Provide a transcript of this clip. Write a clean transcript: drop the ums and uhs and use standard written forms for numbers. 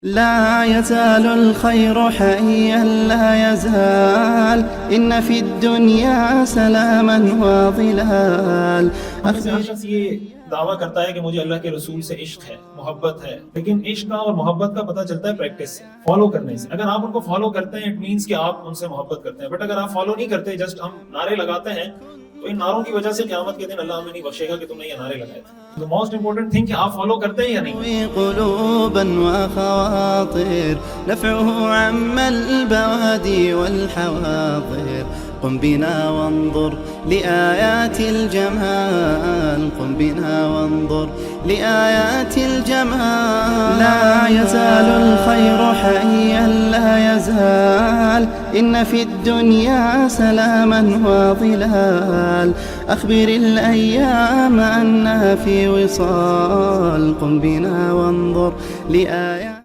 لا يزال الخير حيا لا يزال إن في الدنيا سلاما وظلال। शख्स ये दावा करता है कि मुझे अल्लाह के रसूल से इश्क है, मोहब्बत है, लेकिन इश्क का और मोहब्बत का पता चलता है प्रैक्टिस से, फॉलो करने से। अगर आप उनको फॉलो करते हैं इट मींस कि आप उनसे मोहब्बत करते हैं, बट अगर आप फॉलो नहीं करते, जस्ट हम नारे लगाते हैं, तो इन नारों की वजह से क़यामत के दिन अल्लाह हमें नहीं बख्शेगा कि तुमने ये नारे लगाए थे। तो मोस्ट इंपोर्टेंट थिंग कि आप फॉलो करते हैं या नहीं। قلوبا وخواطر نفعه عم البوادي والحواضر، قم بنا وانظر لآيات الجمال، قم بنا وانظر لآيات الجمال. لا يزال الخير حيا لا يزال إن في الدنيا سلاما وظلال. أخبر الأيام أنها في وصال، قم بنا وانظر لآيات